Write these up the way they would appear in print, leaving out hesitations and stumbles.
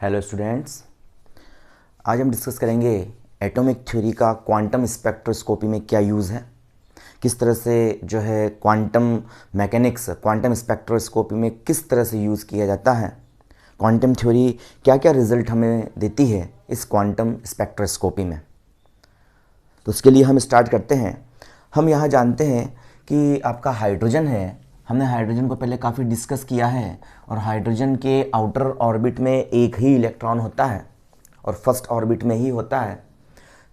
Hello students, आज हम discuss करेंगे एटॉमिक थ्योरी का क्वांटम स्पेक्ट्रोस्कोपी में क्या यूज़ है, किस तरह से जो है क्वांटम मैकेनिक्स क्वांटम स्पेक्ट्रोस्कोपी में किस तरह से यूज़ किया जाता है, क्वांटम थ्योरी क्या क्या रिज़ल्ट हमें देती है इस क्वांटम स्पेक्ट्रोस्कोपी में। तो उसके लिए हम स्टार्ट करते हैं। हम यहाँ जानते हैं कि आपका हाइड्रोजन है, हमने हाइड्रोजन को पहले काफ़ी डिस्कस किया है और हाइड्रोजन के आउटर ऑर्बिट में एक ही इलेक्ट्रॉन होता है और फर्स्ट ऑर्बिट में ही होता है।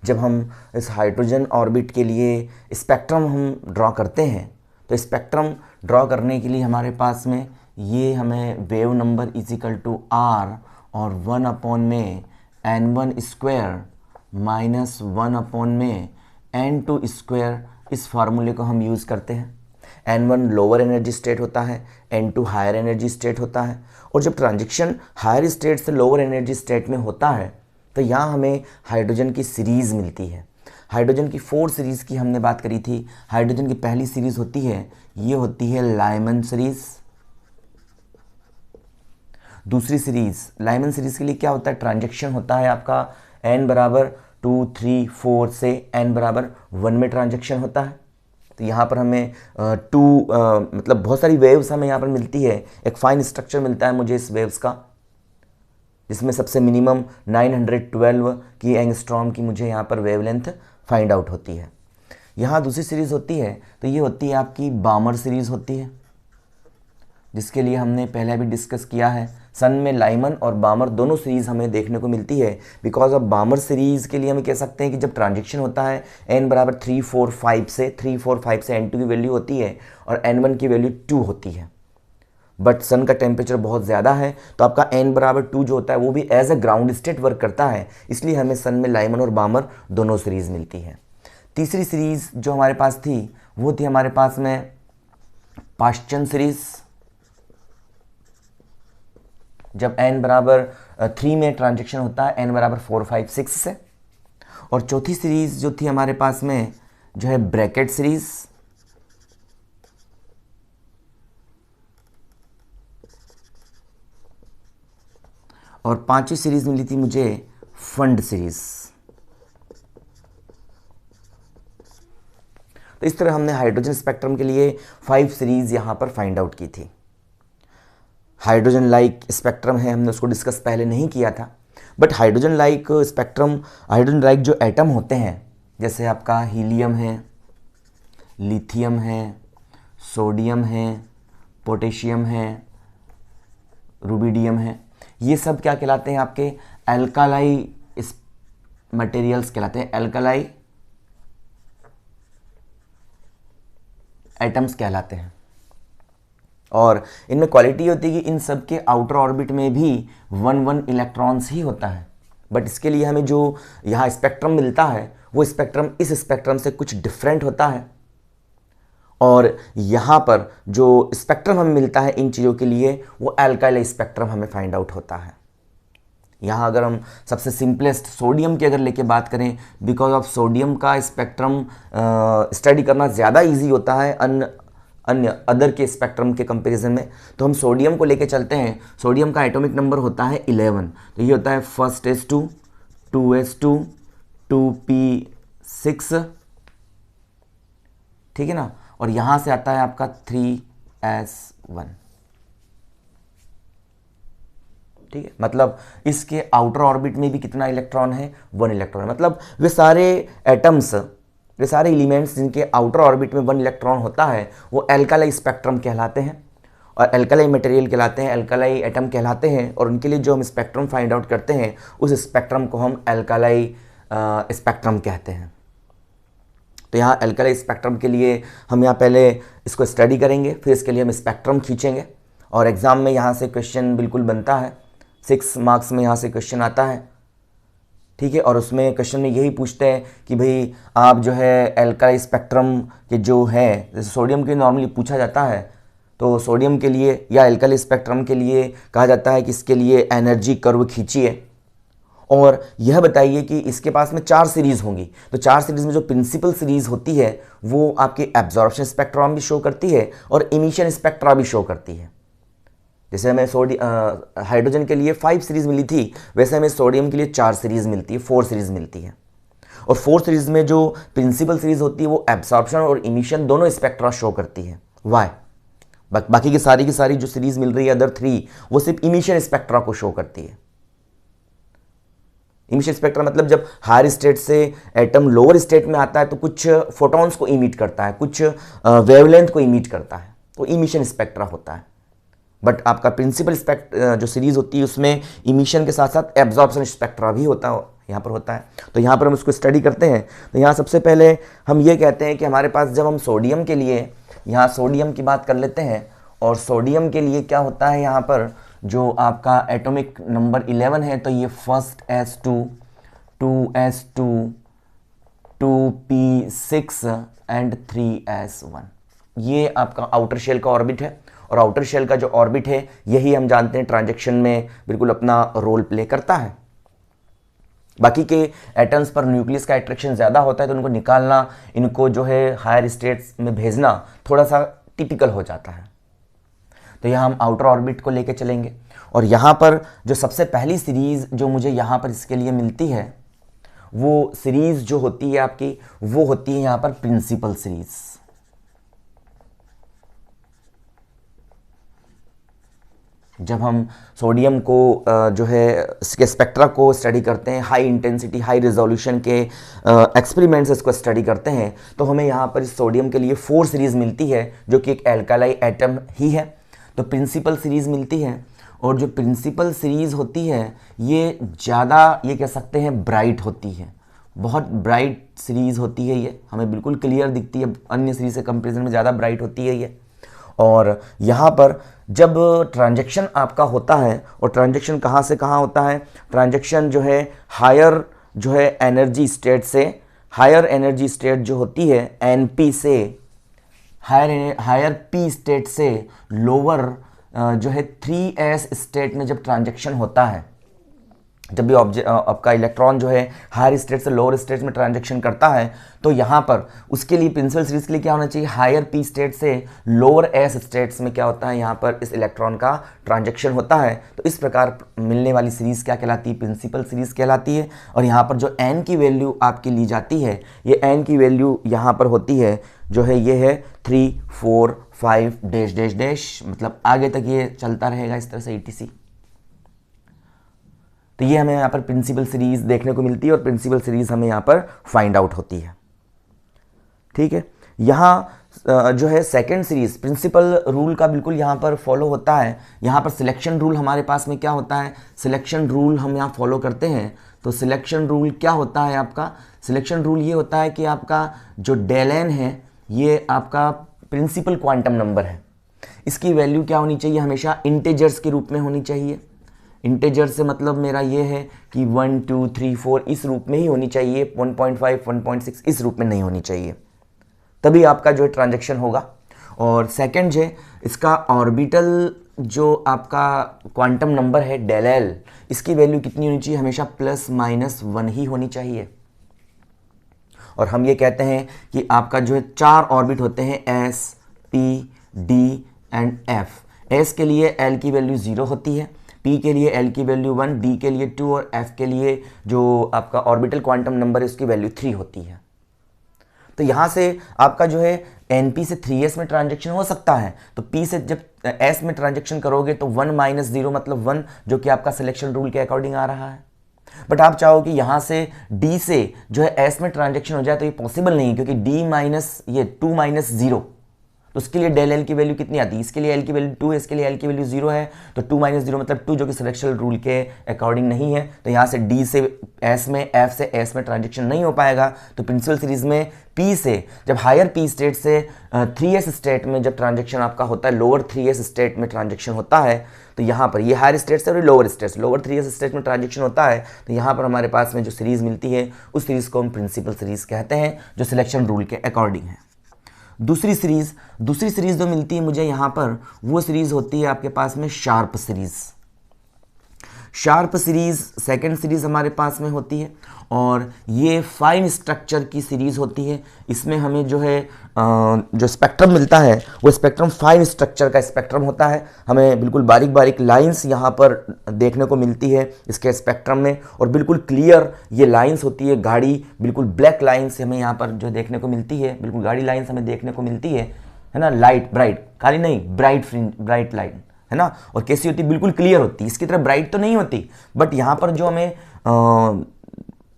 जब हम इस हाइड्रोजन ऑर्बिट के लिए स्पेक्ट्रम हम ड्रॉ करते हैं तो स्पेक्ट्रम ड्रॉ करने के लिए हमारे पास में ये हमें wave number is equal to R और 1 में n1 स्क्वायर माइनस 1 में n2 स्क्वायर, इस फार्मूले को हम यूज़ करते हैं। n1 लोअर एनर्जी स्टेट होता है, n2 हायर एनर्जी स्टेट होता है। और जब ट्रांजिशन हायर स्टेट से लोअर एनर्जी स्टेट में होता है तो यहाँ हमें हाइड्रोजन की सीरीज़ मिलती है। हाइड्रोजन की 4 सीरीज़ की हमने बात करी थी। हाइड्रोजन की पहली सीरीज़ होती है, ये होती है लाइमन सीरीज़। दूसरी सीरीज़ लाइमन सीरीज़ के लिए क्या होता है, ट्रांजेक्शन होता है आपका n बराबर 2, 3, 4 से n बराबर 1 में ट्रांजेक्शन होता है। तो यहाँ पर हमें मतलब बहुत सारी वेव्स हमें यहाँ पर मिलती है। एक फाइन स्ट्रक्चर मिलता है मुझे इस वेव्स का, जिसमें सबसे मिनिमम 912 की एंगस्ट्रॉम की मुझे यहाँ पर वेवलेंथ फाइंड आउट होती है। यहाँ दूसरी सीरीज़ होती है तो ये होती है आपकी बामर सीरीज़ होती है, जिसके लिए हमने पहले भी डिस्कस किया है। सन में लाइमन और बामर दोनों सीरीज़ हमें देखने को मिलती है। बिकॉज ऑफ बामर सीरीज़ के लिए हम कह सकते हैं कि जब ट्रांजेक्शन होता है n बराबर 3, 4, 5 से n2 की वैल्यू होती है और n1 की वैल्यू 2 होती है। बट सन का टेम्परेचर बहुत ज़्यादा है तो आपका n बराबर 2 जो होता है वो भी as a ground state work करता है, इसलिए हमें सन में लाइमन और बामर दोनों सीरीज़ मिलती है। तीसरी सीरीज़ जो हमारे पास थी वो थी हमारे पास में पाश्चन सीरीज़, जब n बराबर 3 में ट्रांजेक्शन होता है n बराबर 4, 5, 6 से। और चौथी सीरीज़ जो थी हमारे पास में जो है ब्रैकेट सीरीज़। और पांचवी सीरीज़ मिली थी मुझे फंड सीरीज़। तो इस तरह हमने हाइड्रोजन स्पेक्ट्रम के लिए 5 सीरीज़ यहाँ पर फाइंड आउट की थी। हाइड्रोजन लाइक स्पेक्ट्रम है, हमने उसको डिस्कस पहले नहीं किया था। But hydrogen like spectrum, hydrogen like जो एटम होते हैं, जैसे आपका हीलियम है, लिथियम है, सोडियम है, पोटेशियम है, रुबिडियम है, ये सब क्या कहलाते हैं, आपके एल्कालाई मटेरियल्स कहलाते हैं, एल्कालाई एटम्स कहलाते हैं। और इनमें क्वालिटी होती है कि इन सब के आउटर ऑर्बिट में भी 1 इलेक्ट्रॉन्स ही होता है। बट इसके लिए हमें जो यहाँ स्पेक्ट्रम मिलता है वो स्पेक्ट्रम इस स्पेक्ट्रम से कुछ डिफरेंट होता है। और यहाँ पर जो स्पेक्ट्रम हमें मिलता है इन चीज़ों के लिए वो एल्काइल स्पेक्ट्रम हमें फाइंड आउट होता है। यहाँ अगर हम सबसे सिंपलेस्ट सोडियम की अगर लेके बात करें, बिकॉज ऑफ सोडियम का स्पेक्ट्रम स्टडी करना ज़्यादा ईजी होता है अन्य अदर के स्पेक्ट्रम के कंपैरिजन में, तो हम सोडियम को लेके चलते हैं। सोडियम का एटॉमिक नंबर होता है 11। तो ये होता है फर्स्ट S2, 2S2, 2p6, ठीक है ना। और यहाँ से आता है आपका 3S1, ठीक है। मतलब इसके आउटर ऑर्बिट में भी कितना इलेक्ट्रॉन है, 1 इलेक्ट्रॉन है। मतलब वे सारे एटम्स, वे सारे एलिमेंट्स जिनके आउटर ऑर्बिट में 1 इलेक्ट्रॉन होता है वो एल्कालाई स्पेक्ट्रम कहलाते हैं और एल्कालाई मटेरियल कहलाते हैं, एल्कालाई एटम कहलाते हैं। और उनके लिए जो हम स्पेक्ट्रम फाइंड आउट करते हैं उस स्पेक्ट्रम को हम एल्कालाई स्पेक्ट्रम कहते हैं। तो यहाँ एल्कालाई स्पेक्ट्रम के लिए हम यहाँ पहले इसको स्टडी करेंगे, फिर इसके लिए हम स्पेक्ट्रम खींचेंगे और एग्ज़ाम में यहाँ से क्वेश्चन बिल्कुल बनता है, 6 मार्क्स में यहाँ से क्वेश्चन आता है, ठीक है। और उसमें क्वेश्चन में यही पूछते हैं कि भाई आप जो है एल्कालाई स्पेक्ट्रम के जो है, जैसे सोडियम के नॉर्मली पूछा जाता है, तो सोडियम के लिए या एल्कालाई स्पेक्ट्रम के लिए कहा जाता है कि इसके लिए एनर्जी कर्व खींचिए और यह बताइए कि इसके पास में 4 सीरीज़ होंगी। तो 4 सीरीज़ में जो प्रिंसिपल सीरीज़ होती है वो आपकी एब्जॉर्प्शन स्पेक्ट्रम भी शो करती है और इमिशन स्पेक्ट्रा भी शो करती है। जैसे हमें हाइड्रोजन के लिए 5 सीरीज़ मिली थी, वैसे हमें सोडियम के लिए 4 सीरीज़ मिलती है, 4 सीरीज़ मिलती है। और 4 सीरीज़ में जो प्रिंसिपल सीरीज़ होती है वो एब्सॉर्प्शन और इमिशन दोनों स्पेक्ट्रा शो करती है। वाई बाकी की सारी जो सीरीज़ मिल रही है अदर 3, वो सिर्फ इमिशन स्पेक्ट्रा को शो करती है। इमिशन स्पेक्ट्रा मतलब जब हायर स्टेट से एटम लोअर स्टेट में आता है तो कुछ फोटॉन्स को इमिट करता है, कुछ वेवलेंथ को इमिट करता है, तो इमिशन स्पेक्ट्रा होता है। बट आपका प्रिंसिपल जो सीरीज होती है उसमें इमिशन के साथ साथ एब्जॉर्प्शन स्पेक्ट्रा भी होता है, यहाँ पर होता है। तो यहाँ पर हम उसको स्टडी करते हैं। तो यहाँ सबसे पहले हम ये कहते हैं कि हमारे पास जब हम सोडियम के लिए, यहाँ सोडियम की बात कर लेते हैं, और सोडियम के लिए क्या होता है, यहाँ पर जो आपका एटॉमिक नंबर 11 है, तो ये first S2 2S2 2p6 and 3s1, ये आपका आउटर शेल का ऑर्बिट है। और आउटर शेल का जो ऑर्बिट है यही हम जानते हैं ट्रांजैक्शन में बिल्कुल अपना रोल प्ले करता है। बाकी के एटम्स पर न्यूक्लियस का अट्रैक्शन ज़्यादा होता है, तो उनको निकालना, इनको जो है हायर स्टेट्स में भेजना थोड़ा सा टिपिकल हो जाता है। तो यहाँ हम आउटर ऑर्बिट को लेके चलेंगे, और यहाँ पर जो सबसे पहली सीरीज़ जो मुझे यहाँ पर इसके लिए मिलती है, वो सीरीज़ जो होती है आपकी, वो होती है यहाँ पर प्रिंसिपल सीरीज़। जब हम सोडियम को जो है इसके स्पेक्ट्रा को स्टडी करते हैं, हाई इंटेंसिटी हाई रिजोल्यूशन के एक्सपेरिमेंट्स इसको स्टडी करते हैं, तो हमें यहाँ पर इस सोडियम के लिए 4 सीरीज़ मिलती है जो कि एक एल्कालाई एटम ही है। तो प्रिंसिपल सीरीज़ मिलती है, और जो प्रिंसिपल सीरीज़ होती है ये ज़्यादा, ये कह सकते हैं ब्राइट होती है, बहुत ब्राइट सीरीज़ होती है। ये हमें बिल्कुल क्लियर दिखती है, अन्य सीरीज़ से कंपेरिजन में ज़्यादा ब्राइट होती है ये। और यहाँ पर जब ट्रांजैक्शन आपका होता है, और ट्रांजैक्शन कहाँ से कहाँ होता है, ट्रांजैक्शन जो है हायर जो है एनर्जी स्टेट से, हायर एनर्जी स्टेट जो होती है NP से, हायर P स्टेट से लोअर जो है 3s स्टेट में जब ट्रांजैक्शन होता है, जब भी आपका इलेक्ट्रॉन जो है हायर स्टेट से लोअर स्टेट में ट्रांजैक्शन करता है, तो यहाँ पर उसके लिए प्रिंसिपल सीरीज के लिए क्या होना चाहिए, हायर P स्टेट से लोअर S स्टेट्स में क्या होता है, यहाँ पर इस इलेक्ट्रॉन का ट्रांजैक्शन होता है। तो इस प्रकार मिलने वाली सीरीज़ क्या कहलाती है, प्रिंसिपल सीरीज़ कहलाती है। और यहाँ पर जो n की वैल्यू आपकी ली जाती है, ये n की वैल्यू यहाँ पर होती है जो है, ये है 3 4 5 डैश डैश डैश, मतलब आगे तक ये चलता रहेगा इस तरह से ETC। तो ये हमें यहाँ पर प्रिंसिपल सीरीज़ देखने को मिलती है, और प्रिंसिपल सीरीज़ हमें यहाँ पर फाइंड आउट होती है। ठीक है, यहाँ जो है सेकंड सीरीज़ प्रिंसिपल रूल का बिल्कुल यहाँ पर फॉलो होता है। यहाँ पर सिलेक्शन रूल हमारे पास में क्या होता है, सिलेक्शन रूल हम यहाँ फॉलो करते हैं। तो सिलेक्शन रूल क्या होता है आपका, सिलेक्शन रूल ये होता है कि आपका जो डेल है ये आपका प्रिंसिपल क्वांटम नंबर है, इसकी वैल्यू क्या होनी चाहिए, हमेशा इंटेजर्स के रूप में होनी चाहिए। इंटेजर से मतलब मेरा ये है कि 1 2 3 4 इस रूप में ही होनी चाहिए, 1.5 1.6 इस रूप में नहीं होनी चाहिए, तभी आपका जो है ट्रांजैक्शन होगा। और सेकंड है इसका ऑर्बिटल, जो आपका क्वांटम नंबर है डेल एल, इसकी वैल्यू कितनी होनी चाहिए, हमेशा +-1 ही होनी चाहिए। और हम ये कहते हैं कि आपका जो है 4 ऑर्बिट होते हैं, S P D and F। S के लिए L की वैल्यू 0 होती है, P के लिए L की वैल्यू 1, D के लिए 2, और F के लिए जो आपका ऑर्बिटल क्वांटम नंबर है उसकी वैल्यू 3 होती है। तो यहाँ से आपका जो है NP से 3s में ट्रांजैक्शन हो सकता है, तो P से जब S में ट्रांजैक्शन करोगे तो 1 - 0 मतलब 1, जो कि आपका सिलेक्शन रूल के अकॉर्डिंग आ रहा है। बट आप चाहो कि यहाँ से D से जो है S में ट्रांजैक्शन हो जाए, तो ये पॉसिबल नहीं, क्योंकि D माइनस ये 2 - 0, तो उसके लिए डेल एल की वैल्यू कितनी आती है, इसके लिए L की वैल्यू 2 है, इसके लिए L की वैल्यू 0 है, तो 2 - 0 मतलब 2, जो कि सिलेक्शन रूल के अकॉर्डिंग नहीं है। तो यहाँ से D से S में, F से S में ट्रांजैक्शन नहीं हो पाएगा। तो प्रिंसिपल सीरीज में P से जब हायर P स्टेट से 3s स्टेट में जब ट्रांजैक्शन आपका होता है, लोअर 3s स्टेट में ट्रांजैक्शन होता है, तो यहाँ पर ये हायर स्टेट से और लोअर स्टेट से, लोअर 3s स्टेट में ट्रांजैक्शन होता है, तो यहाँ पर हमारे पास में जो सीरीज़ मिलती है उस सीरीज़ को हम प्रिंसिपल सीरीज़ कहते हैं, जो सिलेक्शन रूल के अकॉर्डिंग है। दूसरी सीरीज़ जो मिलती है मुझे यहाँ पर, वो सीरीज़ होती है आपके पास में sharp series. Sharp series second series हमारे पास में होती है और ये फाइन स्ट्रक्चर की सीरीज़ होती है। इसमें हमें जो है जो स्पेक्ट्रम मिलता है वो स्पेक्ट्रम फाइन स्ट्रक्चर का स्पेक्ट्रम होता है। हमें बिल्कुल बारीक बारीक लाइंस यहाँ पर देखने को मिलती है इसके स्पेक्ट्रम में, और बिल्कुल क्लियर ये लाइंस होती है गाढ़ी, बिल्कुल ब्लैक लाइंस हमें यहाँ पर जो देखने को मिलती है, बिल्कुल गाढ़ी लाइंस हमें देखने को मिलती है ना, लाइट ब्राइट, काली नहीं, ब्राइट लाइट है ना। और कैसी होती है, बिल्कुल क्लियर होती है, इसकी तरह ब्राइट तो नहीं होती, बट यहाँ पर जो हमें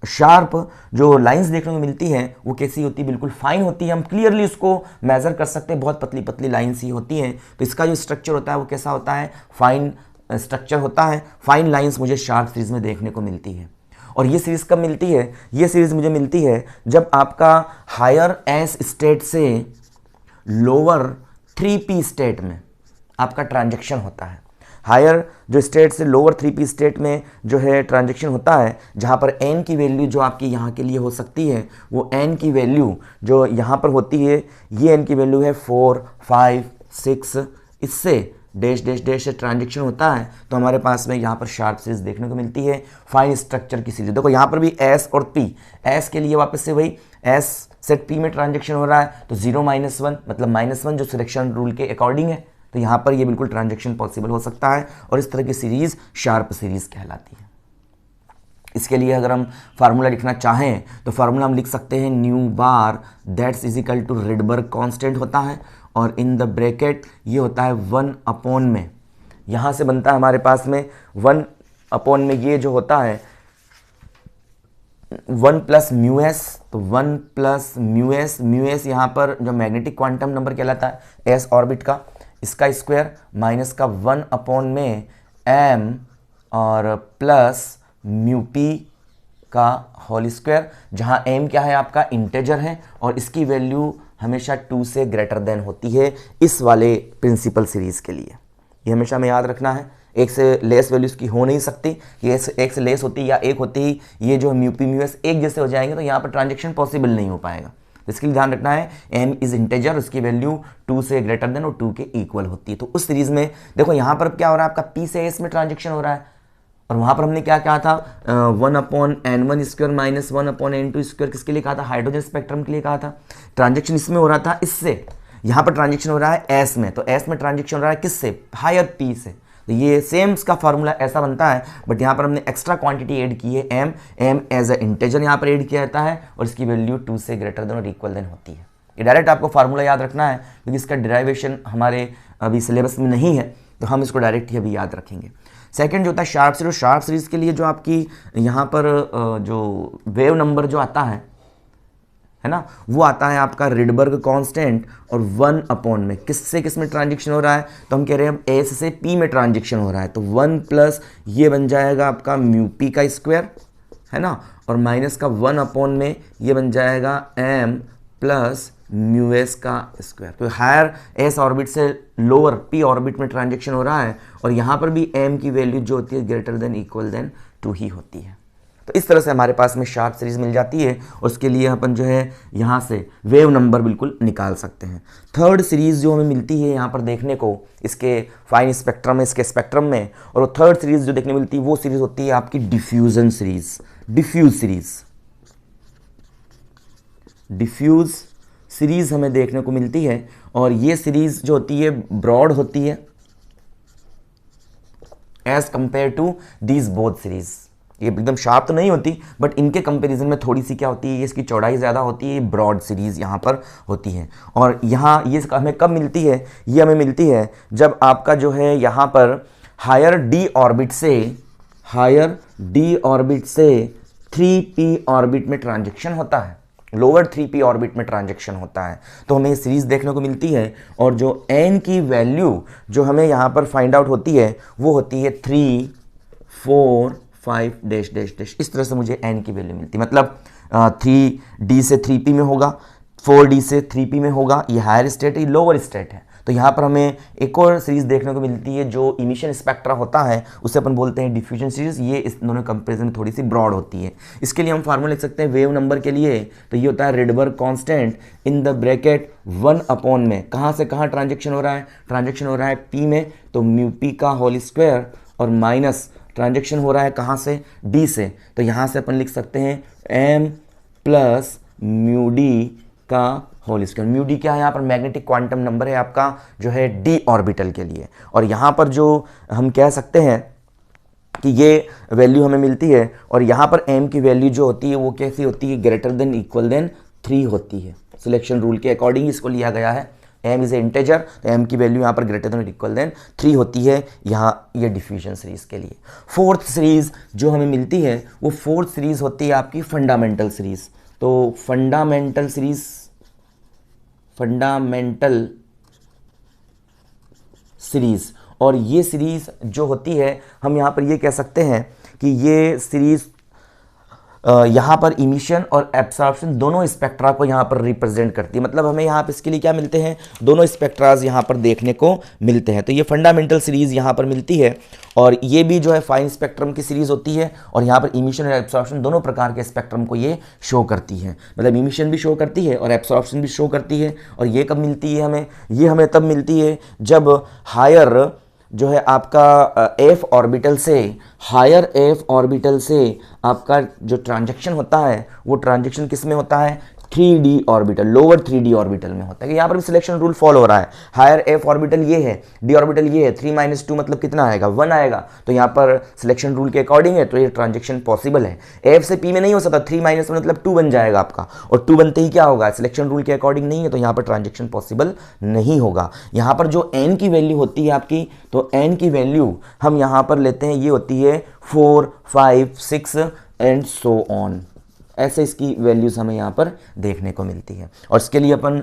शार्प जो लाइंस देखने को मिलती हैं वो कैसी होती है, बिल्कुल फाइन होती है, हम क्लियरली उसको मेजर कर सकते हैं, बहुत पतली पतली लाइंस ही होती हैं। तो इसका जो स्ट्रक्चर होता है वो कैसा होता है, फाइन स्ट्रक्चर होता है, फाइन लाइंस मुझे शार्प सीरीज में देखने को मिलती है। और ये सीरीज कब मिलती है, ये सीरीज मुझे मिलती है जब आपका हायर एस स्टेट से लोअर 3p स्टेट में आपका ट्रांजैक्शन होता है। हायर जो स्टेट से लोअर 3p स्टेट में जो है ट्रांजैक्शन होता है, जहाँ पर n की वैल्यू जो आपकी यहाँ के लिए हो सकती है वो n की वैल्यू जो यहाँ पर होती है, ये n की वैल्यू है 4, 5, 6, इससे डैश डैश डैश से ट्रांजैक्शन होता है। तो हमारे पास में यहाँ पर शार्प सीरीज देखने को मिलती है, फाइन स्ट्रक्चर की सीरीज। देखो यहाँ पर भी s और p, s के लिए वापस से वही s सेट p में ट्रांजैक्शन हो रहा है तो 0 -1 मतलब -1 जो सिलेक्शन रूल के अकॉर्डिंग है, तो यहाँ पर ये बिल्कुल ट्रांजैक्शन पॉसिबल हो सकता है और इस तरह की सीरीज शार्प सीरीज कहलाती है। इसके लिए अगर हम फार्मूला लिखना चाहें तो फार्मूला हम लिख सकते हैं nu bar that's is equal to Rydberg constant होता है और इन द ब्रैकेट ये होता है 1 अपॉन में, यहाँ से बनता है हमारे पास में 1 अपॉन में ये जो होता है 1 प्लस म्यू एस, तो 1 प्लस म्यू एस यहाँ पर जो मैग्नेटिक क्वांटम नंबर कहलाता है एस ऑर्बिट का, इसका स्क्वायर माइनस का 1 अपॉन में एम और प्लस म्यू पी का होल स्क्वायर, जहाँ एम क्या है आपका इंटेजर है और इसकी वैल्यू हमेशा 2 से ग्रेटर देन होती है इस वाले प्रिंसिपल सीरीज के लिए। ये हमेशा हमें याद रखना है, एक से लेस वैल्यूज की हो नहीं सकती, ये एक से लेस होती या एक होती ही ये जो म्यू पी म्यू एस एक जैसे हो जाएंगे तो यहाँ पर ट्रांजेक्शन पॉसिबल नहीं हो पाएगा। इसके लिए ध्यान रखना है m इज इंटेजर, उसकी वैल्यू 2 से ग्रेटर देन और 2 के इक्वल होती है। तो उस सीरीज में देखो यहाँ पर क्या हो रहा है, आपका p से s में ट्रांजेक्शन हो रहा है और वहाँ पर हमने क्या कहा था 1 upon n1 square minus 1 upon n2 square किसके लिए कहा था, हाइड्रोजन स्पेक्ट्रम के लिए कहा था। ट्रांजेक्शन इसमें हो रहा था इससे, यहाँ पर ट्रांजेक्शन हो रहा है s में, तो s में ट्रांजेक्शन हो रहा है किससे, हायर p से। तो ये सेम का फार्मूला ऐसा बनता है, बट यहाँ पर हमने एक्स्ट्रा क्वांटिटी ऐड की है m एज अ इंटेजर यहाँ पर ऐड किया जाता है और इसकी वैल्यू 2 से ग्रेटर देन और इक्वल देन होती है। ये डायरेक्ट आपको फार्मूला याद रखना है क्योंकि इसका डिराइवेशन हमारे अभी सिलेबस में नहीं है, तो हम इसको डायरेक्ट ही अभी याद रखेंगे। सेकंड जो होता है शार्प सीरीज, शार्प सीरीज के लिए जो आपकी यहाँ पर जो वेव नंबर जो आता है ना, वो आता है आपका रिडबर्ग कांस्टेंट और 1 अपॉन में किससे किस में ट्रांजेक्शन हो रहा है, तो हम कह रहे हैं अब एस से पी में ट्रांजेक्शन हो रहा है तो 1 प्लस ये बन जाएगा आपका म्यू पी का स्क्वायर है ना, और माइनस का 1 अपॉन में ये बन जाएगा m प्लस म्यू एस का स्क्वायर। तो हायर एस ऑर्बिट से लोअर पी ऑर्बिट में ट्रांजेक्शन हो रहा है और यहाँ पर भी m की वैल्यू जो होती है ग्रेटर देन इक्वल देन 2 ही होती है। तो इस तरह से हमारे पास में शार्प सीरीज मिल जाती है और उसके लिए अपन जो है यहाँ से वेव नंबर बिल्कुल निकाल सकते हैं। थर्ड सीरीज जो हमें मिलती है यहाँ पर देखने को इसके फाइन स्पेक्ट्रम में, इसके स्पेक्ट्रम में, और वो थर्ड सीरीज जो देखने मिलती है वो सीरीज होती है आपकी डिफ्यूजन सीरीज, डिफ्यूज सीरीज हमें देखने को मिलती है और ये सीरीज जो होती है ब्रॉड होती है as compare to these both series. ये एकदम शार्प तो नहीं होती बट इनके कंपैरिजन में थोड़ी सी क्या होती है, इसकी चौड़ाई ज़्यादा होती है, ब्रॉड सीरीज़ यहाँ पर होती है। और यहाँ ये हमें कब मिलती है, ये हमें मिलती है जब आपका जो है यहाँ पर हायर डी ऑर्बिट से 3p ऑर्बिट में ट्रांजेक्शन होता है, लोअर 3p ऑर्बिट में ट्रांजेक्शन होता है, तो हमें सीरीज देखने को मिलती है और जो n की वैल्यू जो हमें यहाँ पर फाइंड आउट होती है वो होती है 3, 4, 5 डैश डैश डैश, इस तरह से मुझे n की वैल्यू मिलती है। मतलब 3d से 3p में होगा, 4d से 3p में होगा, ये हायर स्टेट है, ये लोअर स्टेट है। तो यहाँ पर हमें एक और सीरीज देखने को मिलती है जो इमिशन स्पेक्ट्रा होता है उसे अपन बोलते हैं डिफ्यूजन सीरीज। ये इस दोनों कंपेरिजन में थोड़ी सी ब्रॉड होती है। इसके लिए हम फार्मूला लिख सकते हैं वेव नंबर के लिए, तो ये होता है Rydberg constant in the bracket 1 upon में, कहाँ से कहाँ ट्रांजेक्शन हो रहा है, ट्रांजेक्शन हो रहा है p में, तो म्यू p का होल स्क्वायर और माइनस ट्रांजेक्शन हो रहा है कहाँ से, डी से, तो यहाँ से अपन लिख सकते हैं m प्लस म्यू डी का होल स्क्वायर। म्यू डी क्या है यहाँ पर, मैग्नेटिक क्वांटम नंबर है आपका जो है डी ऑर्बिटल के लिए। और यहाँ पर जो हम कह सकते हैं कि ये वैल्यू हमें मिलती है, और यहाँ पर m की वैल्यू जो होती है वो कैसी होती है, ग्रेटर देन इक्वल देन 3 होती है। सिलेक्शन रूल के अकॉर्डिंग इसको लिया गया है, m इज ए इंटेजर, तो m की वैल्यू यहाँ पर ग्रेटर देन इक्वल देन 3 होती है यहाँ ये डिफ्यूजन सीरीज के लिए। फोर्थ सीरीज जो हमें मिलती है वो फोर्थ सीरीज होती है आपकी फंडामेंटल सीरीज। तो फंडामेंटल सीरीज, और ये सीरीज जो होती है हम यहाँ पर ये कह सकते हैं कि ये सीरीज यहाँ पर इमिशन और एब्सॉर्प्शन दोनों स्पेक्ट्रा को यहाँ पर रिप्रेजेंट करती है। मतलब हमें यहाँ पर इसके लिए क्या मिलते हैं, दोनों स्पेक्ट्राज यहाँ पर देखने को मिलते हैं। तो ये फंडामेंटल सीरीज यहाँ पर मिलती है, और ये भी जो है फाइन स्पेक्ट्रम की सीरीज होती है, और यहाँ पर इमिशन और एब्सॉर्प्शन दोनों प्रकार के स्पेक्ट्रम को ये शो करती है। मतलब इमिशन भी शो करती है और एब्सॉर्प्शन भी शो करती है। और ये कब मिलती है हमें, ये हमें तब मिलती है जब हायर जो है आपका एफ ऑर्बिटल से, हायर एफ ऑर्बिटल से आपका जो ट्रांजैक्शन होता है वो ट्रांजैक्शन किस में होता है, 3D orbital, lower 3D orbital में होता है। यहाँ पर भी सिलेक्शन रूल फॉलो हो रहा है। हायर एफ ऑर्बिटल ये है, डी ऑर्बिटल ये है, 3 - 2 मतलब कितना आएगा, 1 आएगा। तो यहाँ पर सिलेक्शन रूल के अकॉर्डिंग है तो ये ट्रांजेक्शन पॉसिबल है। एफ से पी में नहीं हो सकता, 3 - 1 मतलब 2 बन जाएगा आपका, और 2 बनते ही क्या होगा, सिलेक्शन रूल के अकॉर्डिंग नहीं है तो यहाँ पर ट्रांजेक्शन पॉसिबल नहीं होगा। यहाँ पर जो एन की वैल्यू होती है आपकी, तो एन की वैल्यू हम यहाँ पर लेते हैं, ये होती है 4, 5, 6 एंड सो ऑन। ऐसे इसकी वैल्यूज़ हमें यहाँ पर देखने को मिलती है। और इसके लिए अपन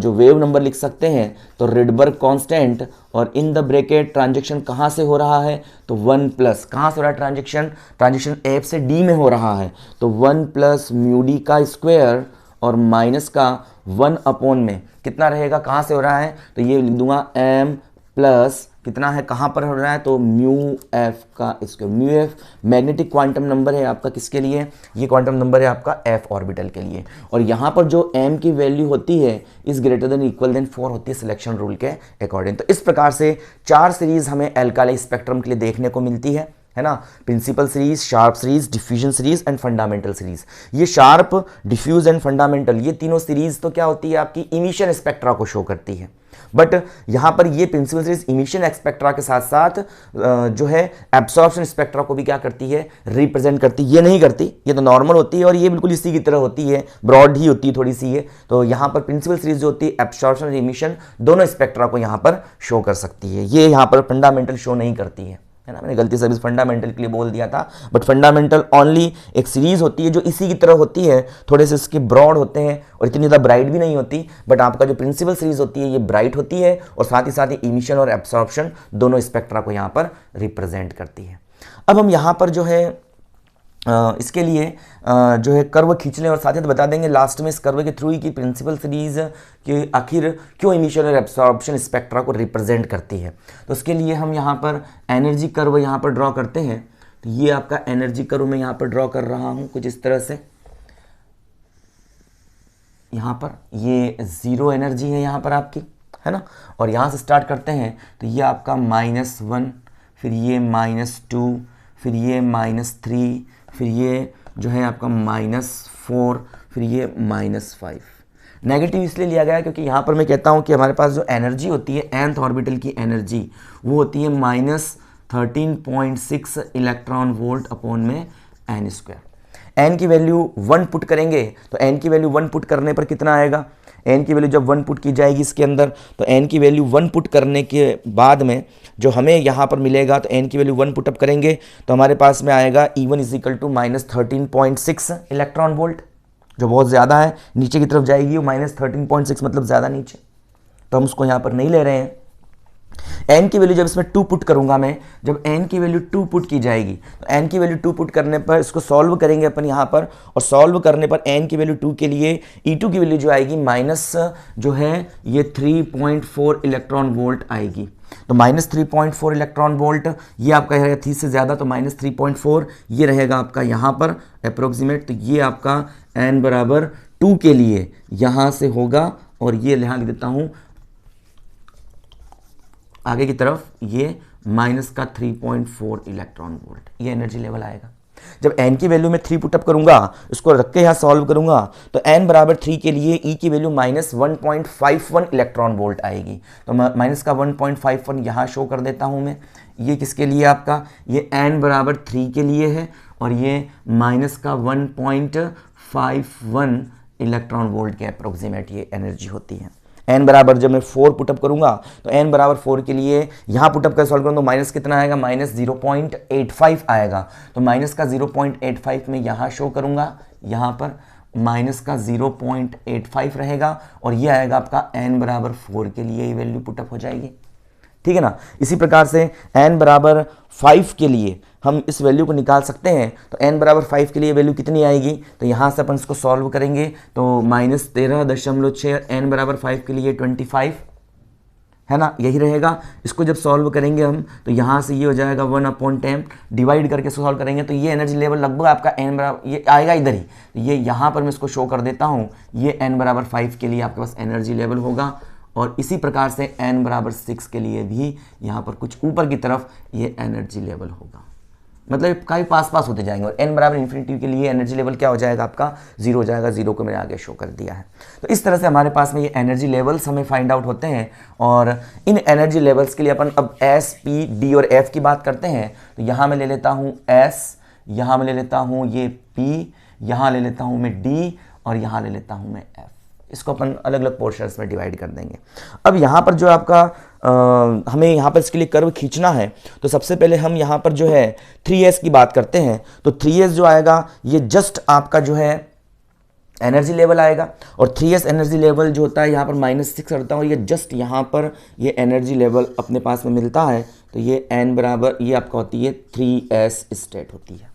जो वेव नंबर लिख सकते हैं, तो रिडबर्ग कांस्टेंट, और इन द ब्रैकेट ट्रांजेक्शन कहाँ से हो रहा है, तो 1 प्लस, कहाँ से हो रहा है ट्रांजेक्शन एफ से डी में हो रहा है, तो 1 प्लस म्यू डी का स्क्वायर और माइनस का 1 अपॉन में कितना रहेगा, कहाँ से हो रहा है, तो ये लिख दूंगा m प्लस कितना है, कहाँ पर हो रहा है, तो म्यू एफ का square. Mu F magnetic quantum number है आपका किसके लिए, ये क्वांटम नंबर है आपका एफ ऑर्बिटल के लिए। और यहाँ पर जो m की वैल्यू होती है इस ग्रेटर देन इक्वल देन 4 होती है सिलेक्शन रूल के अकॉर्डिंग। तो इस प्रकार से 4 सीरीज हमें एल्काली स्पेक्ट्रम के लिए देखने को मिलती है ना, principal series, sharp series, diffusion series and fundamental series. ये शार्प, डिफ्यूज एंड फंडामेंटल, ये तीनों सीरीज तो क्या होती है आपकी, इमिशन स्पेक्ट्रा को शो करती है। बट यहाँ पर ये प्रिंसिपल सीरीज इमिशन स्पेक्ट्रा के साथ साथ जो है एब्सॉर्प्शन स्पेक्ट्रा को भी क्या करती है, रिप्रेजेंट करती है। ये नहीं करती, ये तो नॉर्मल होती है, और ये बिल्कुल इसी की तरह होती है, ब्रॉड ही होती है थोड़ी सी ये। तो यहाँ पर प्रिंसिपल सीरीज जो होती है एब्सॉर्प्शन और इमिशन दोनों स्पेक्ट्रा को यहाँ पर शो कर सकती है। ये यहाँ पर फंडामेंटल शो नहीं करती है ना, मैंने गलती से अभी फंडामेंटल के लिए बोल दिया था, बट फंडामेंटल ओनली एक सीरीज होती है जो इसी की तरह होती है, थोड़े से इसके ब्रॉड होते हैं और इतनी ज़्यादा ब्राइट भी नहीं होती। बट आपका जो प्रिंसिपल सीरीज होती है ये ब्राइट होती है, और साथ ही इमिशन और एब्सॉर्प्शन दोनों स्पेक्ट्रा को यहाँ पर रिप्रेजेंट करती है। अब हम यहाँ पर जो है इसके लिए जो है कर्व खींच लें, और साथ ही बता देंगे लास्ट में इस कर्व के थ्रू ही की प्रिंसिपल सीरीज के आखिर क्यों इमिशन और एब्सॉर्प्शन स्पेक्ट्रा को रिप्रेजेंट करती है। तो उसके लिए हम यहाँ पर एनर्जी कर्व यहाँ पर ड्रॉ करते हैं। तो ये आपका एनर्जी कर्व मैं यहाँ पर ड्रॉ कर रहा हूँ कुछ इस तरह से। यहाँ पर ये 0 एनर्जी है यहाँ पर आपकी, है ना, और यहाँ से स्टार्ट करते हैं तो ये आपका -1, फिर ये -2, फिर ये -3, फिर ये जो है आपका -4, फिर ये -5। नेगेटिव इसलिए लिया गया क्योंकि यहाँ पर मैं कहता हूँ कि हमारे पास जो एनर्जी होती है nth ऑर्बिटल की एनर्जी वो होती है -13.6 इलेक्ट्रॉन वोल्ट अपॉन में n²। n की वैल्यू 1 पुट करेंगे तो n की वैल्यू 1 पुट करने पर कितना आएगा, n की वैल्यू जब 1 पुट की जाएगी इसके अंदर, तो n की वैल्यू 1 पुट करने के बाद में जो हमें यहाँ पर मिलेगा, तो n की वैल्यू 1 पुटअप करेंगे तो हमारे पास में आएगा E1 = -13.6 इलेक्ट्रॉन वोल्ट, जो बहुत ज़्यादा है, नीचे की तरफ जाएगी वो -13.6 मतलब ज़्यादा नीचे, तो हम उसको यहाँ पर नहीं ले रहे हैं। n की वैल्यू जब इसमें 2 पुट करूंगा मैं, जब n की वैल्यू 2 पुट की जाएगी तो n की वैल्यू 2 पुट करने पर इसको सॉल्व करेंगे अपन यहाँ पर, और सॉल्व करने पर n की वैल्यू 2 के लिए E2 की वैल्यू जो आएगी माइनस जो है ये 3.4 इलेक्ट्रॉन वोल्ट आएगी। तो -3.4 इलेक्ट्रॉन वोल्ट ये आपका रहेगा 3 से ज़्यादा, तो -3.4 ये रहेगा आपका यहाँ पर अप्रोक्सीमेट। तो ये आपका n = 2 के लिए यहाँ से होगा, और ये यहाँ लिख देता हूँ आगे की तरफ, ये माइनस का 3.4 इलेक्ट्रॉन वोल्ट, ये एनर्जी लेवल आएगा। जब n की वैल्यू में 3 पुटअप करूंगा, इसको रख के यहाँ सॉल्व करूंगा, तो n बराबर 3 के लिए E की वैल्यू माइनस 1.51 इलेक्ट्रॉन वोल्ट आएगी। तो माइनस का 1.51 यहाँ शो कर देता हूँ मैं। ये किसके लिए आपका, ये n बराबर 3 के लिए है, और ये माइनस का 1.51 इलेक्ट्रॉन वोल्ट के अप्रोक्सीमेट ये एनर्जी होती है। n बराबर जब मैं 4 पुटअप करूंगा, तो n बराबर 4 के लिए यहाँ पुटअप कर सॉल्व करूँ तो माइनस कितना आएगा, माइनस 0.85 आएगा। तो माइनस का 0.85 में यहाँ शो करूंगा, यहाँ पर माइनस का 0.85 रहेगा, और ये आएगा आपका n बराबर 4 के लिए ये वैल्यू पुटअप हो जाएगी। ठीक है ना। इसी प्रकार से n बराबर 5 के लिए हम इस वैल्यू को निकाल सकते हैं। तो n बराबर 5 के लिए वैल्यू कितनी आएगी, तो यहाँ से अपन इसको सॉल्व करेंगे तो माइनस 13.6, n बराबर 5 के लिए 25 है ना, यही रहेगा। इसको जब सॉल्व करेंगे हम, तो यहाँ से ये हो जाएगा 1/10, डिवाइड करके सॉल्व करेंगे तो ये एनर्जी लेवल लगभग आपका n बराबर ये आएगा इधर ही। तो ये यहाँ पर मैं इसको शो कर देता हूँ, ये n बराबर 5 के लिए आपके पास एनर्जी लेवल होगा, और इसी प्रकार से n बराबर 6 के लिए भी यहाँ पर कुछ ऊपर की तरफ ये एनर्जी लेवल होगा। मतलब काफ़ी पास पास होते जाएंगे, और n बराबर इन्फिनिटी के लिए एनर्जी लेवल क्या हो जाएगा आपका, 0 हो जाएगा। 0 को मैंने आगे शो कर दिया है। तो इस तरह से हमारे पास में ये एनर्जी लेवल्स हमें फाइंड आउट होते हैं, और इन एनर्जी लेवल्स के लिए अपन अब S, P, D और F की बात करते हैं। तो यहाँ मैं ले लेता हूँ S, यहाँ मैं ले लेता हूँ ये P, यहाँ ले लेता हूँ मैं D, और यहाँ ले लेता हूँ मैं F। इसको अपन अलग अलग पोर्शंस में डिवाइड कर देंगे। अब यहाँ पर जो आपका हमें यहाँ पर इसके लिए कर्व खींचना है, तो सबसे पहले हम यहाँ पर जो है 3s की बात करते हैं। तो 3s जो आएगा ये जस्ट आपका जो है एनर्जी लेवल आएगा, और 3s एनर्जी लेवल जो होता है यहाँ पर -6 होता है, और ये जस्ट यहाँ पर ये एनर्जी लेवल अपने पास में मिलता है। तो ये n बराबर ये आपका होती है 3s स्टेट होती है।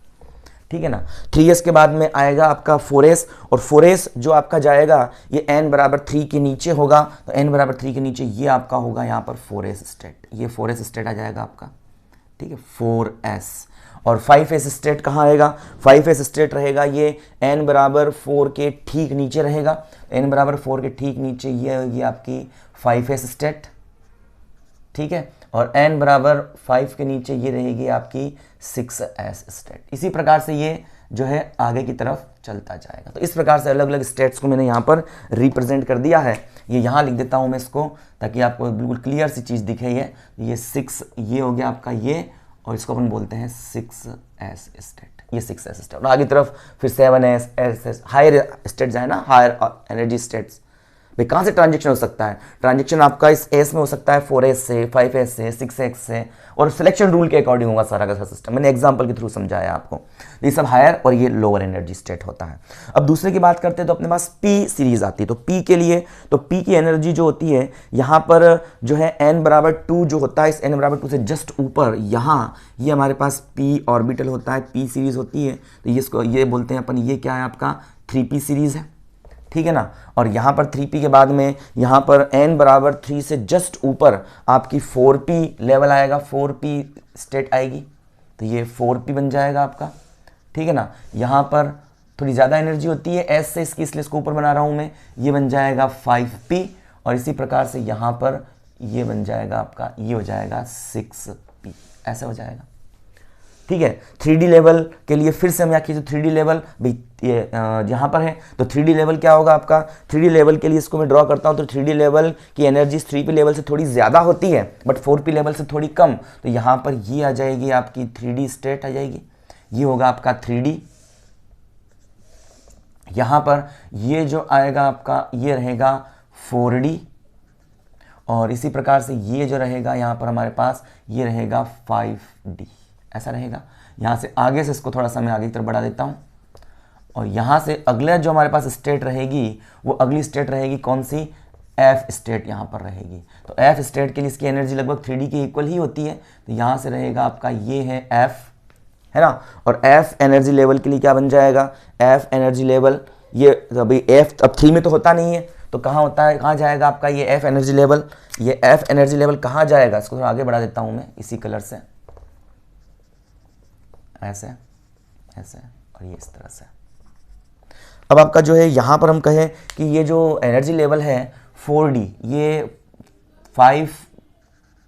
ठीक है ना। 3s के बाद में आएगा आपका 4s, और 4s जो आपका जाएगा ये n बराबर 3 के नीचे होगा। तो n बराबर 3 के नीचे ये आपका होगा यहाँ पर 4s स्टेट, ये 4s स्टेट आ जाएगा आपका। ठीक है, 4s। और 5s स्टेट कहाँ आएगा, 5s स्टेट रहेगा ये n बराबर 4 के ठीक नीचे रहेगा। n बराबर 4 के ठीक नीचे ये होगी आपकी 5s स्टेट। ठीक है, और n बराबर 5 के नीचे ये रहेगी आपकी 6s स्टेट। इसी प्रकार से ये जो है आगे की तरफ चलता जाएगा। तो इस प्रकार से अलग अलग स्टेट्स को मैंने यहाँ पर रिप्रेजेंट कर दिया है। ये यहाँ लिख देता हूँ मैं इसको, ताकि आपको बिल्कुल क्लियर सी चीज़ दिखे। ये 6 ये हो गया आपका ये, और इसको अपन बोलते हैं 6s स्टेट, ये 6s स्टेट। और आगे तरफ फिर 7s, s हायर स्टेट जाए ना, हायर एनर्जी स्टेट्स। भाई कहाँ से ट्रांजेक्शन हो सकता है, ट्रांजेक्शन आपका इस एस में हो सकता है 4s से, 5s से, 6x से, और सिलेक्शन रूल के अकॉर्डिंग होगा सारा का सारा सिस्टम। मैंने एग्जांपल के थ्रू समझाया आपको। ये सब हायर और ये लोअर एनर्जी स्टेट होता है। अब दूसरे की बात करते हैं तो अपने पास P सीरीज आती है। तो P के लिए, तो P की एनर्जी जो होती है यहाँ पर जो है n बराबर 2 जो होता है, इस n बराबर 2 से जस्ट ऊपर यहाँ ये हमारे पास P ऑर्बिटल होता है, P सीरीज होती है। तो ये इसको ये बोलते हैं अपन, ये क्या है आपका 3p सीरीज है। ठीक है ना। और यहाँ पर 3p के बाद में यहाँ पर n बराबर 3 से जस्ट ऊपर आपकी 4p लेवल आएगा, 4p स्टेट आएगी। तो ये 4p बन जाएगा आपका। ठीक है ना। यहाँ पर थोड़ी ज़्यादा एनर्जी होती है s से, इसकी इसलिए इसको ऊपर बना रहा हूँ मैं, ये बन जाएगा 5p। और इसी प्रकार से यहाँ पर ये बन जाएगा आपका, ये हो जाएगा 6p, ऐसा हो जाएगा। ठीक है। 3D लेवल के लिए फिर से हम यहाँ खींचे 3D लेवल, भाई ये यहाँ पर है। तो 3D लेवल क्या होगा आपका, 3D लेवल के लिए इसको मैं ड्रॉ करता हूँ। तो 3D लेवल की एनर्जी 3p लेवल से थोड़ी ज़्यादा होती है, बट 4p लेवल से थोड़ी कम। तो यहाँ पर ये आ जाएगी आपकी 3D स्टेट आ जाएगी, ये होगा आपका 3D। यहाँ पर ये जो आएगा आपका ये रहेगा 4D, और इसी प्रकार से ये जो रहेगा यहाँ पर हमारे पास ये रहेगा 5D, ऐसा रहेगा। यहाँ से आगे से इसको थोड़ा सा मैं आगे की तरफ बढ़ा देता हूँ, और यहाँ से अगला जो हमारे पास स्टेट रहेगी वो अगली स्टेट रहेगी कौन सी, F स्टेट यहाँ पर रहेगी। तो F स्टेट के लिए इसकी एनर्जी लगभग 3D के इक्वल ही होती है। तो यहाँ से रहेगा आपका ये है F, है ना। और F एनर्जी लेवल के लिए क्या बन जाएगा, F एनर्जी लेवल, ये अभी F अब 3 में तो होता नहीं है, तो कहाँ होता है, कहाँ जाएगा आपका ये F एनर्जी लेवल। ये F एनर्जी लेवल कहाँ जाएगा, इसको थोड़ा आगे बढ़ा देता हूँ मैं इसी कलर से, ऐसे ऐसे और ये इस तरह से। अब आपका जो है यहाँ पर हम कहें कि ये जो एनर्जी लेवल है 4D, ये 5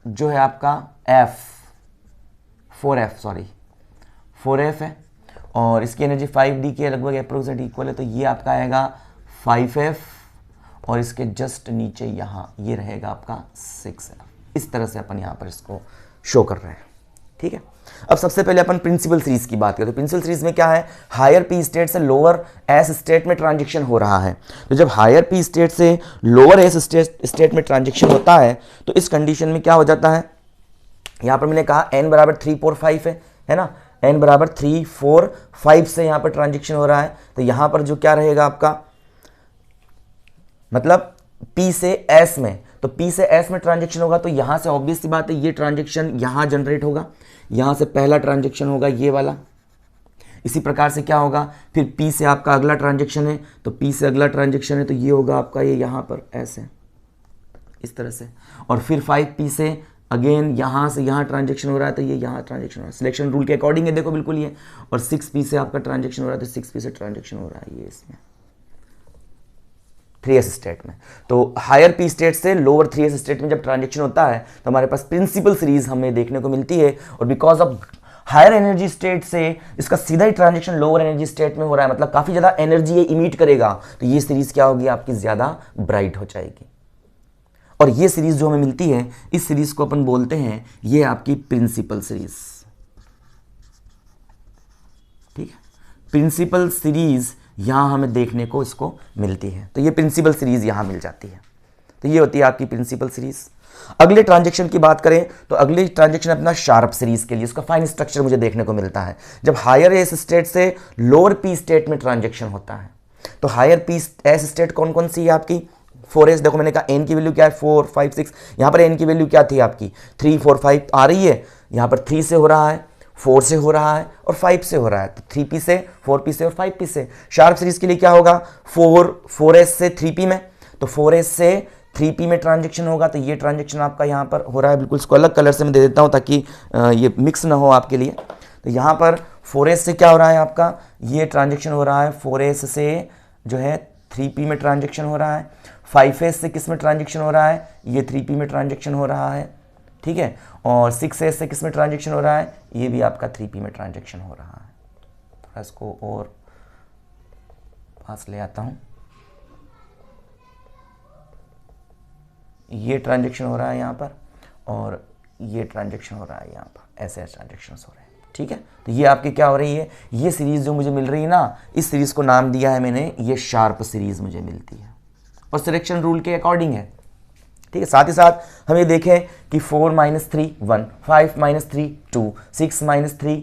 जो है आपका F, 4f है और इसकी एनर्जी 5d के लगभग अप्रोक्सीमेट इक्वल है, तो ये आपका आएगा 5f और इसके जस्ट नीचे यहाँ ये रहेगा आपका 6f। इस तरह से अपन यहाँ पर इसको शो कर रहे हैं, ठीक है। अब सबसे पहले अपन प्रिंसिपल सीरीज की बात करें तो प्रिंसिपल सीरीज में क्या है, हायर पी स्टेट से लोअर एस स्टेट में ट्रांजिशन हो रहा है। तो जब हायर पी स्टेट से लोअर एस स्टेट में ट्रांजिशन होता है तो इस कंडीशन में क्या हो जाता है, यहाँ पर मैंने कहा n बराबर 3 4 5 है ना, n बराबर 3 4 5 से यहाँ पर ट्रांजिशन हो रहा है। तो यहाँ पर जो क्या रहेगा आपका, मतलब P से S में, तो P से S में ट्रांजेक्शन होगा तो यहाँ से ऑब्वियस सी बात है ये ट्रांजेक्शन यहाँ जनरेट होगा, यहाँ से पहला ट्रांजेक्शन होगा ये वाला। इसी प्रकार से क्या होगा, फिर P से आपका अगला ट्रांजेक्शन है, तो P से अगला ट्रांजेक्शन है तो ये होगा आपका ये यहाँ पर S है इस तरह से। और फिर 5P से अगेन यहाँ से यहाँ ट्रांजेक्शन हो रहा है तो ये यहाँ ट्रांजेक्शन हो रहा है, सिलेक्शन रूल के अकॉर्डिंग है देखो बिल्कुल ये। और 6P से आपका ट्रांजेक्शन हो रहा है तो 6P से ट्रांजेक्शन हो रहा है ये इसमें 3s स्टेट में। तो हायर पी स्टेट से लोअर 3s स्टेट में जब ट्रांजेक्शन होता है तो हमारे पास प्रिंसिपल सीरीज हमें देखने को मिलती है। और because of higher energy state से इसका सीधा ही ट्रांजेक्शन लोअर एनर्जी स्टेट में हो रहा है, मतलब काफी ज्यादा एनर्जी ये इमिट करेगा, तो ये सीरीज क्या होगी आपकी ज्यादा ब्राइट हो जाएगी। और ये सीरीज जो हमें मिलती है इस सीरीज को अपन बोलते हैं ये आपकी प्रिंसिपल सीरीज, ठीक है। प्रिंसिपल सीरीज यहां हमें देखने को इसको मिलती है, तो ये प्रिंसिपल सीरीज यहां मिल जाती है, तो ये होती है आपकी प्रिंसिपल सीरीज। अगले ट्रांजेक्शन की बात करें तो अगले ट्रांजेक्शन अपना शार्प सीरीज के लिए उसका फाइन स्ट्रक्चर मुझे देखने को मिलता है जब हायर एस स्टेट से लोअर पी स्टेट में ट्रांजेक्शन होता है। तो हायर पी एस स्टेट कौन कौन सी है आपकी, 4s, देखो मैंने कहा n की वैल्यू क्या है 4 5 6, यहाँ पर n की वैल्यू क्या थी आपकी 3 4 5 आ रही है, यहाँ पर 3 से हो रहा है, 4 से हो रहा है और 5 से हो रहा है, तो 3p से 4p से और 5p से। शार्प सीरीज के लिए क्या होगा 4s से 3p में, तो 4s से 3p में ट्रांजेक्शन होगा, तो ये ट्रांजेक्शन आपका यहाँ पर हो रहा है, बिल्कुल इसको अलग कलर से मैं दे देता हूँ ताकि ये मिक्स ना हो आपके लिए। तो यहाँ पर 4s से क्या हो रहा है आपका, ये ट्रांजेक्शन हो रहा है 4s से जो है 3p में ट्रांजेक्शन हो रहा है, 5s से किस में ट्रांजेक्शन हो रहा है, ये 3p में ट्रांजेक्शन हो रहा है, ठीक है। और 6s से किस में ट्रांजेक्शन हो रहा है, ये भी आपका 3p में ट्रांजेक्शन हो रहा है। थोड़ा इसको और पास ले आता हूं, ये ट्रांजेक्शन हो रहा है यहाँ पर और ये ट्रांजेक्शन हो रहा है यहाँ पर, ऐसे ट्रांजेक्शन हो रहे हैं, ठीक है। तो ये आपकी क्या हो रही है, ये सीरीज जो मुझे मिल रही है ना, इस सीरीज को नाम दिया है मैंने ये शार्प सीरीज मुझे मिलती है और सिलेक्शन रूल के अकॉर्डिंग है, ठीक है। साथ ही साथ हम ये देखें कि 4 - 3 1, 5 - 3 2, 6 - 3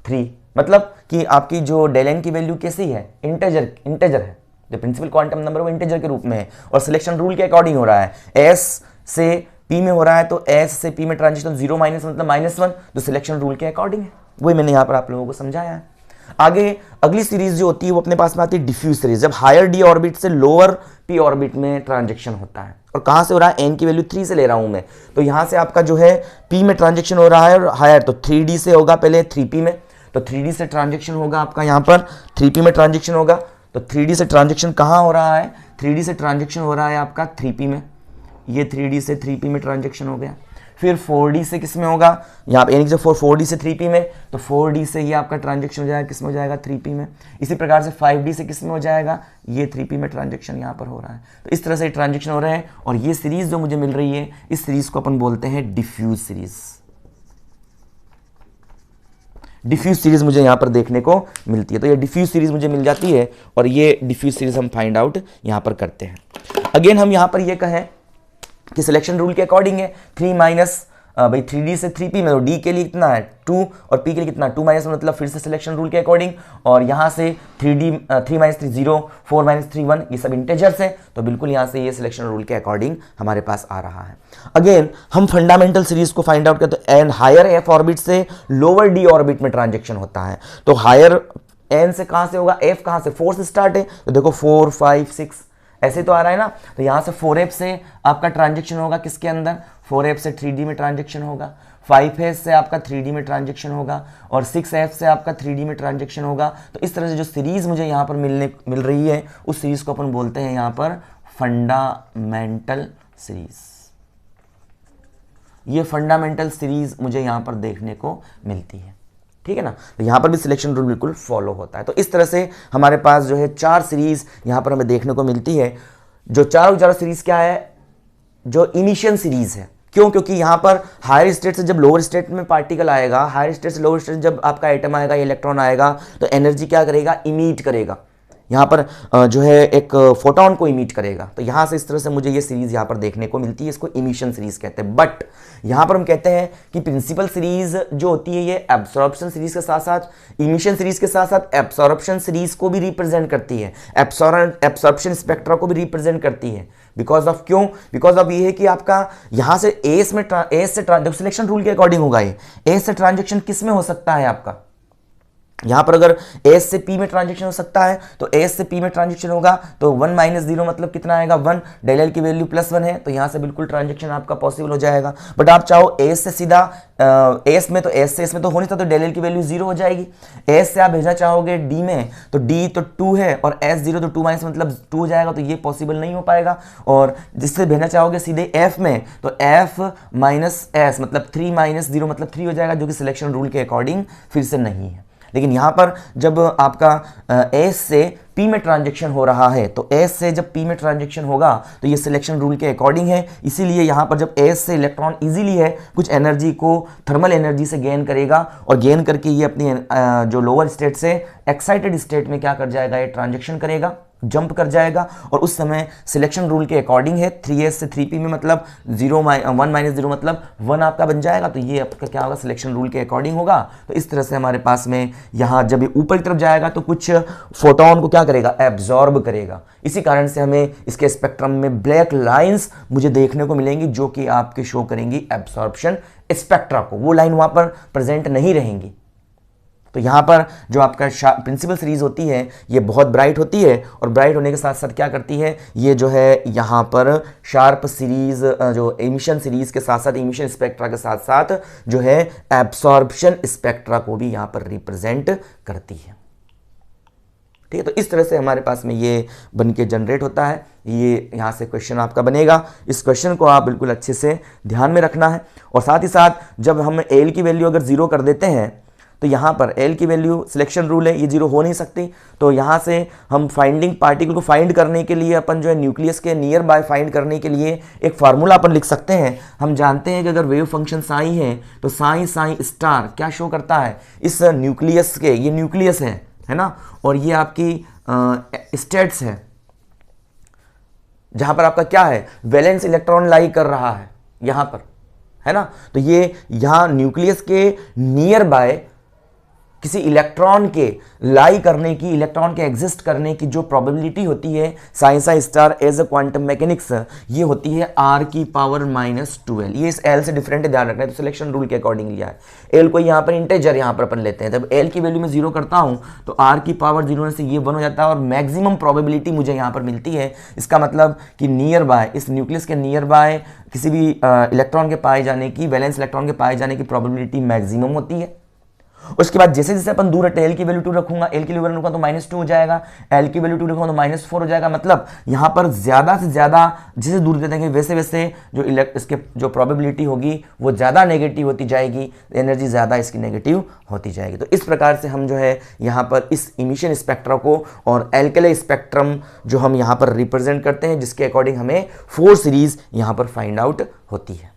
3, मतलब कि आपकी जो डेल एन की वैल्यू कैसी है, इंटेजर है, जो प्रिंसिपल क्वांटम नंबर वो इंटेजर के रूप में है और सिलेक्शन रूल के अकॉर्डिंग हो रहा है। एस से पी में हो रहा है तो एस से पी में ट्रांजिशन 0 माइनस मतलब -1, जो सिलेक्शन रूल के अकॉर्डिंग है, वही मैंने यहाँ पर आप लोगों को समझाया है। आगे अगली सीरीज जो होती है वो अपने पास में आती है डिफ्यूज सीरीज, जब हायर डी ऑर्बिट से लोअर पी ऑर्बिट में ट्रांजेक्शन होता है। और कहां से हो रहा है, एन की वैल्यू 3 से ले रहा हूं मैं, तो यहां से आपका जो है पी में ट्रांजेक्शन हो रहा है और हायर, तो 3d से होगा पहले 3p में, तो 3d से ट्रांजेक्शन होगा आपका यहाँ पर 3p में ट्रांजेक्शन होगा। तो 3d से ट्रांजेक्शन कहाँ हो रहा है, 3d से ट्रांजेक्शन हो रहा है आपका 3p में, ये 3d से 3p में ट्रांजेक्शन हो गया। फिर 4d से किस में होगा, यहाँ पे यानी कि 4d से 3p में, तो 4d से ये आपका ट्रांजेक्शन हो जाएगा किस में हो जाएगा 3p में। इसी प्रकार से 5d से किस में हो जाएगा, ये 3p में ट्रांजेक्शन यहाँ पर हो रहा है। तो इस तरह से ट्रांजेक्शन हो रहे हैं और ये सीरीज जो मुझे मिल रही है इस सीरीज को अपन बोलते हैं डिफ्यूज सीरीज। डिफ्यूज सीरीज मुझे यहाँ पर देखने को मिलती है, तो ये डिफ्यूज सीरीज मुझे मिल जाती है और ये डिफ्यूज सीरीज हम फाइंड आउट यहाँ पर करते हैं। अगेन हम यहाँ पर ये कहें कि सिलेक्शन रूल के अकॉर्डिंग है 3 माइनस भाई 3d से 3p में, तो d के लिए कितना है 2 और p के लिए कितना 2 माइनस, मतलब फिर से सिलेक्शन रूल के अकॉर्डिंग। और यहाँ से 3 माइनस 3 0, 4 माइनस 3 1, ये सब इंटेजर्स है, तो बिल्कुल यहाँ से ये सिलेक्शन रूल के अकॉर्डिंग हमारे पास आ रहा है। अगेन हम फंडामेंटल सीरीज को फाइंड आउट करते हैं, एंड हायर एफ ऑर्बिट से लोअर डी ऑर्बिट में ट्रांजेक्शन होता है। तो हायर एन से कहाँ से होगा, एफ कहाँ से 4 से स्टार्ट है, तो देखो 4 5 6 ऐसे तो आ रहा है ना, तो यहाँ से 4f से आपका ट्रांजेक्शन होगा किसके अंदर, 4f से 3d में ट्रांजेक्शन होगा, 5s से आपका 3d में ट्रांजेक्शन होगा और 6f से आपका 3d में ट्रांजेक्शन होगा। तो इस तरह से जो सीरीज मुझे यहाँ पर मिल रही है उस सीरीज को अपन बोलते हैं यहाँ पर फंडामेंटल सीरीज। ये फंडामेंटल सीरीज मुझे यहाँ पर देखने को मिलती है। ठीक है ना, तो यहाँ पर भी सिलेक्शन रूल बिल्कुल फॉलो होता है। तो इस तरह से हमारे पास जो है 4 सीरीज यहाँ पर हमें देखने को मिलती है। जो चारों सीरीज क्या है, जो इनिशियल सीरीज है। क्यों? क्योंकि यहाँ पर हायर स्टेट से जब लोअर स्टेट में पार्टिकल आएगा, हायर स्टेट से लोअर स्टेट जब आपका एटम आएगा, इलेक्ट्रॉन आएगा, तो एनर्जी क्या करेगा, इमिट करेगा। यहाँ पर जो है एक फोटोन को इमिट करेगा। तो यहाँ से इस तरह से मुझे ये सीरीज यहाँ पर देखने को मिलती है, इसको इमिशन सीरीज कहते हैं। बट यहाँ पर हम कहते हैं कि प्रिंसिपल सीरीज जो होती है ये एब्सॉर्प्शन सीरीज के साथ साथ, इमिशन सीरीज के साथ साथ एब्सॉर्प्शन सीरीज को भी रिप्रेजेंट करती है, एब्सॉर्प्शन स्पेक्ट्रा को भी रिप्रेजेंट करती है। बिकॉज ऑफ क्यों? बिकॉज ऑफ ये है कि आपका यहाँ से एस से सिलेक्शन रूल के अकॉर्डिंग होगा, ये एस से ट्रांजेक्शन किस में हो सकता है आपका, यहां पर अगर एस से पी में ट्रांजेक्शन हो सकता है तो एस से पी में ट्रांजेक्शन होगा तो 1 - 0 मतलब कितना आएगा 1, डेल एल की वैल्यू +1 है तो यहां से बिल्कुल ट्रांजेक्शन आपका पॉसिबल हो जाएगा। बट आप चाहो एस से सीधा एस में, तो एस से एस में तो हो नहीं सकता, तो डेल एल की वैल्यू 0 हो जाएगी। एस से आप भेजना चाहोगे डी में तो डी तो 2 है और एस 0 तो 2 - मतलब 2 हो जाएगा, तो ये पॉसिबल नहीं हो पाएगा। और जिससे भेजना चाहोगे सीधे एफ में तो एफ - एस मतलब 3 - 0 मतलब 3 हो जाएगा, जो कि सिलेक्शन रूल के अकॉर्डिंग फिर से नहीं है। लेकिन यहाँ पर जब आपका एस से पी में ट्रांजेक्शन हो रहा है, तो एस से जब पी में ट्रांजेक्शन होगा तो ये सिलेक्शन रूल के अकॉर्डिंग है। इसीलिए यहाँ पर जब एस से इलेक्ट्रॉन इजीली है कुछ एनर्जी को थर्मल एनर्जी से गेन करेगा और गेन करके ये अपनी जो लोअर स्टेट से एक्साइटेड स्टेट में क्या कर जाएगा, ये ट्रांजेक्शन करेगा, जंप कर जाएगा। और उस समय सिलेक्शन रूल के अकॉर्डिंग है 3s से 3p में मतलब 1 - 0 मतलब 1 आपका बन जाएगा। तो ये आपका क्या होगा, सिलेक्शन रूल के अकॉर्डिंग होगा। तो इस तरह से हमारे पास में यहाँ जब ये ऊपर की तरफ जाएगा तो कुछ फोटोन को क्या करेगा, एब्जॉर्ब करेगा। इसी कारण से हमें इसके स्पेक्ट्रम में ब्लैक लाइंस मुझे देखने को मिलेंगी जो कि आपके शो करेंगी एब्सॉर्प्शन स्पेक्ट्रा को, वो लाइन वहां पर प्रेजेंट नहीं रहेंगी। तो यहाँ पर जो आपका प्रिंसिपल सीरीज होती है ये बहुत ब्राइट होती है और ब्राइट होने के साथ साथ क्या करती है, ये जो है यहाँ पर शार्प सीरीज जो एमिशन सीरीज के साथ साथ एमिशन स्पेक्ट्रा के साथ साथ जो है एब्सॉर्प्शन स्पेक्ट्रा को भी यहाँ पर रिप्रेजेंट करती है। ठीक है, तो इस तरह से हमारे पास में ये बन के जनरेट होता है। ये यहाँ से क्वेश्चन आपका बनेगा, इस क्वेश्चन को आप बिल्कुल अच्छे से ध्यान में रखना है। और साथ ही साथ जब हम एल की वैल्यू अगर 0 कर देते हैं तो यहाँ पर एल की वैल्यू सिलेक्शन रूल है, ये 0 हो नहीं सकती। तो यहाँ से हम फाइंडिंग पार्टिकल को फाइंड करने के लिए अपन जो है न्यूक्लियस के नियर बाय फाइंड करने के लिए एक फार्मूला अपन लिख सकते हैं। हम जानते हैं कि अगर वेव फंक्शन साई है तो साई स्टार क्या शो करता है, इस न्यूक्लियस के, ये न्यूक्लियस है ना, और ये आपकी स्टेट्स है जहाँ पर आपका क्या है, वैलेंस इलेक्ट्रॉन लाई कर रहा है यहाँ पर, है ना। तो ये यहाँ न्यूक्लियस के नियर बाय किसी इलेक्ट्रॉन के लाई करने की, इलेक्ट्रॉन के एग्जिस्ट करने की जो प्रोबेबिलिटी होती है science star as a quantum mechanics, ये होती है r⁻²l। ये इस l से डिफरेंट है, ध्यान रखना है। तो सिलेक्शन रूल के अकॉर्डिंग लिया है। l को यहाँ पर इंटेजर यहाँ पर अपन लेते हैं। जब l की वैल्यू में 0 करता हूँ तो r⁻0 से ये 1 हो जाता है और मैक्सिमम प्रोबेबिलिटी मुझे यहाँ पर मिलती है। इसका मतलब कि नियर बाय, इस न्यूक्लियस के नियर बाय किसी भी इलेक्ट्रॉन के पाए जाने की, वैलेंस इलेक्ट्रॉन के पाए जाने की प्रोबेबिलिटी मैक्सिमम होती है। उसके बाद जैसे जैसे अपन दूर हटे, एल की वैल्यू 2 रखूंगा, एल की वैल्यू रखूंगा तो -2 हो जाएगा, एल की वैल्यू 2 रखूंगा तो -4 हो जाएगा। मतलब यहाँ पर ज्यादा से ज्यादा जिसे दूर देंगे वैसे वैसे जो इसके जो प्रोबेबिलिटी होगी वो ज्यादा नेगेटिव होती जाएगी, एनर्जी ज्यादा इसकी नेगेटिव होती जाएगी। तो इस प्रकार से हम जो है यहाँ पर इस इमिशन स्पेक्ट्रा को और एल्केली स्पेक्ट्रम जो हम यहाँ पर रिप्रेजेंट करते हैं, जिसके अकॉर्डिंग हमें 4 सीरीज यहाँ पर फाइंड आउट होती है।